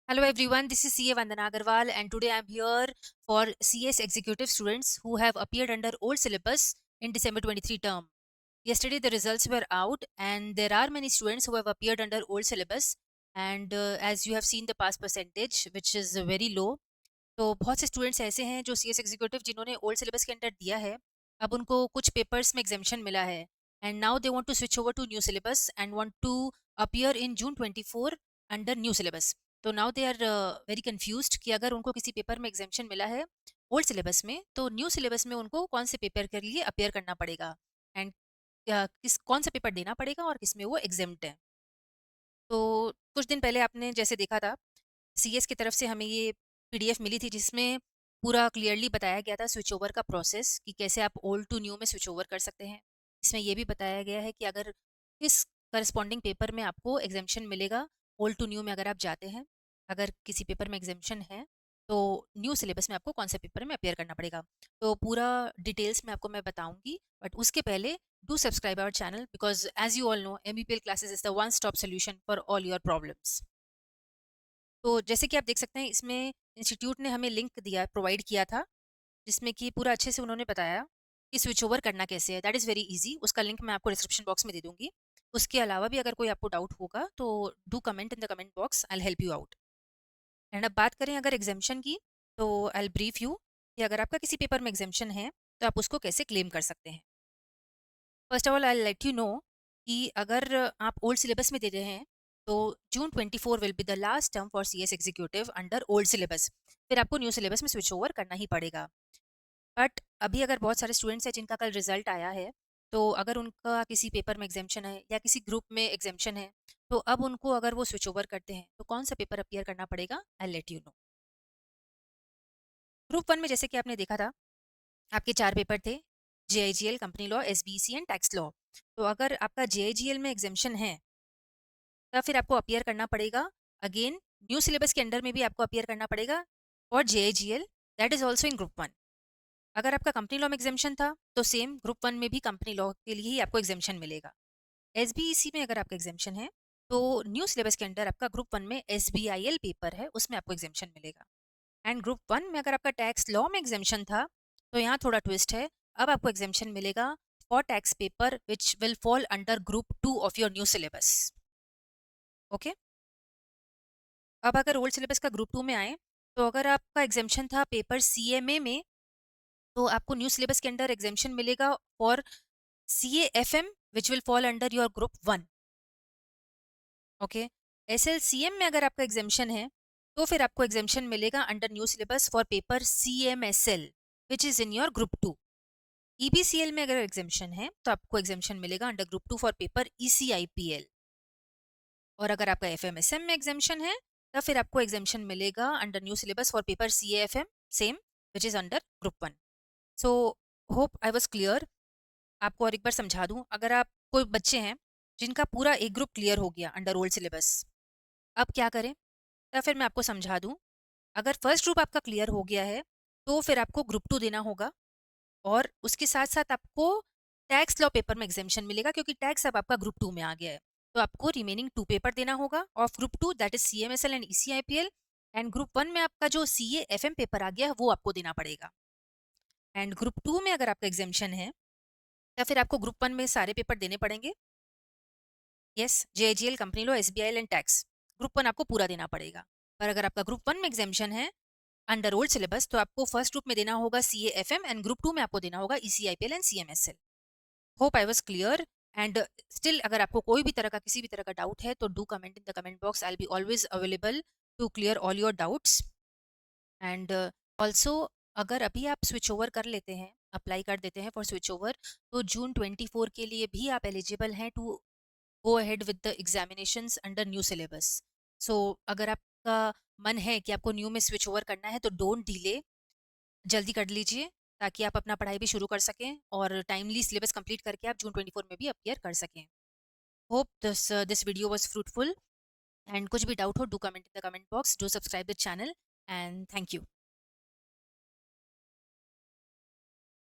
Hello everyone, this is CA Vandana Agarwal and today I'm here for CS executive students who have appeared under old syllabus in December 23 term. Yesterday the results were out and there are many students who have appeared under old syllabus and as you have seen the pass percentage which is very low. तो बहुत से students ऐसे हैं जो CS executive जिन्होंने old syllabus के अंदर दिया है, अब उनको कुछ पेपर्स में एग्जामेशन मिला है and now they want to switch over to new syllabus and want to appear in June 24 under new syllabus. तो now they are very confused कि अगर उनको किसी पेपर में एग्जामेशन मिला है ओल्ड सिलेबस में तो न्यू सिलेबस में उनको कौन से पेपर के लिए अपीयर करना पड़ेगा एंड किस कौन सा पेपर देना पड़ेगा और किसमें वो एग्जेम्प्ट है। तो कुछ दिन पहले आपने जैसे देखा था सीएस की तरफ से हमें ये पीडीएफ मिली थी जिसमें पूरा क्लियरली बताया गया था स्विच ओवर का प्रोसेस कि कैसे आप ओल्ड टू न्यू में स्विच ओवर कर सकते हैं। इसमें ये भी बताया गया है कि अगर किस करस्पॉन्डिंग पेपर में आपको एग्जामेशन मिलेगा ओल्ड टू न्यू में अगर आप जाते हैं, अगर किसी पेपर में एग्जामेशन है तो न्यू सिलेबस में आपको कौन से पेपर में अपेयर करना पड़ेगा। तो पूरा डिटेल्स में आपको मैं बताऊंगी बट उसके पहले do subscribe our channel because as you all know MBPL classes is the one stop solution for all your problems. तो जैसे कि आप देख सकते हैं इसमें इंस्टीट्यूट ने हमें लिंक दिया प्रोवाइड किया था जिसमें कि पूरा अच्छे से उन्होंने बताया कि स्विच ओवर करना कैसे है। दैट इज़ वेरी इजी, उसका लिंक मैं आपको डिस्क्रिप्शन बॉक्स में दे दूंगी। उसके अलावा भी अगर कोई आपको डाउट होगा तो do comment in the comment box, I help you out. And अब बात करें अगर एग्जामेशन की तो आई ब्रीफ यू कि अगर आपका किसी पेपर में एग्जामेशन है तो आप उसको कैसे क्लेम कर सकते हैं। First of all I let you know कि अगर आप ओल्ड सिलेबस में दे रहे हैं तो जून 24 will be the last term for CS executive under old syllabus, फिर आपको न्यू सिलेबस में स्विच ओवर करना ही पड़ेगा। बट अभी अगर बहुत सारे स्टूडेंट्स हैं जिनका कल रिजल्ट आया है तो अगर उनका किसी पेपर में एग्जामेशन है या किसी ग्रुप में एग्जामेशन है तो अब उनको अगर वो स्विच ओवर करते हैं तो कौन सा पेपर अपीयर करना पड़ेगा, I let you know. Group one में जैसे कि आपने देखा था आपके चार पेपर थे, JIGL, company law, SBC and tax law. तो अगर आपका जेआईजीएल में एग्जामेशन है तब फिर आपको अपीयर करना पड़ेगा अगेन न्यू सिलेबस के अंडर में भी आपको अपीयर करना पड़ेगा और JIGL that is also in group one. अगर आपका कंपनी लॉ में एग्जामेशन था तो सेम ग्रुप वन में भी कंपनी लॉ के लिए ही आपको एग्जामेशन मिलेगा। एसबीईसी में अगर आपका एग्जामेशन है तो न्यू सिलेबस के अंडर आपका ग्रुप वन में एसबीआईएल पेपर है उसमें आपको एग्जामेशन मिलेगा। एंड ग्रुप वन में अगर आपका टैक्स लॉ में एग्जामेशन था तो यहाँ थोड़ा ट्विस्ट है, अब आपको एग्जामेशन मिलेगा for tax paper which will fall under group two of your new syllabus. Okay, अब अगर ओल्ड सिलेबस का ग्रुप टू में आए तो अगर आपका एग्जामेशन था पेपर सीएमए में तो आपको न्यू सिलेबस के अंडर एग्जामेशन मिलेगा for CAFM which will fall under your group one. Okay, SLCM में अगर आपका एग्जामेशन है तो फिर आपको एग्जामेशन मिलेगा under new syllabus for paper CMSL which is in your group two. EBCL में अगर एग्जामेशन है तो आपको एग्जामेशन मिलेगा under group two for paper ECIPL. और अगर आपका एफएमएसएम में एग्जामेशन है तब फिर आपको एग्जामेशन मिलेगा under new syllabus for paper CAFM same which is under group one. So hope I was clear. आपको और एक बार समझा दूं, अगर आप कोई बच्चे हैं जिनका पूरा एक ग्रुप क्लियर हो गया अंडर ओल्ड सिलेबस, अब क्या करें, या फिर मैं आपको समझा दूं। अगर फर्स्ट ग्रुप आपका क्लियर हो गया है तो फिर आपको ग्रुप टू देना होगा और उसके साथ साथ आपको टैक्स लॉ पेपर में एग्जामेशन मिलेगा क्योंकि टैक्स अब आपका ग्रुप टू में आ गया है। तो आपको रिमेनिंग टू पेपर देना होगा of group two that is CMSL and ECIPL. And group one में आपका जो सीए एफएम पेपर आ गया है वो आपको देना पड़ेगा। एंड ग्रुप टू में अगर आपका एग्जामेशन है या फिर आपको ग्रुप वन में सारे पेपर देने पड़ेंगे। Yes, JGL, company law, SBI and tax, group one आपको पूरा देना पड़ेगा। पर अगर आपका ग्रुप वन में एग्जामेशन है अंडर ओल्ड सिलेबस तो आपको फर्स्ट ग्रुप में देना होगा सीएएफएम एंड ग्रुप टू में आपको देना होगा ECIPL and CMSL. Hope I was clear. And still अगर आपको कोई भी तरह का किसी भी तरह का डाउट है तो do comment in the comment box, I will be always available to clear all your doubts. And also अगर अभी आप स्विच ओवर कर लेते हैं, अप्लाई कर देते हैं फॉर स्विच ओवर, तो जून 24 के लिए भी आप एलिजिबल हैं to go ahead with the examinations under new syllabus. So अगर आपका मन है कि आपको न्यू में स्विच ओवर करना है तो डोंट डिले, जल्दी कर लीजिए ताकि आप अपना पढ़ाई भी शुरू कर सकें और टाइमली सिलेबस कंप्लीट करके आप जून 24 में भी अपीयर कर सकें। Hope this video was fruitful. And कुछ भी डाउट हो do comment in the comment box, do subscribe the channel and thank you.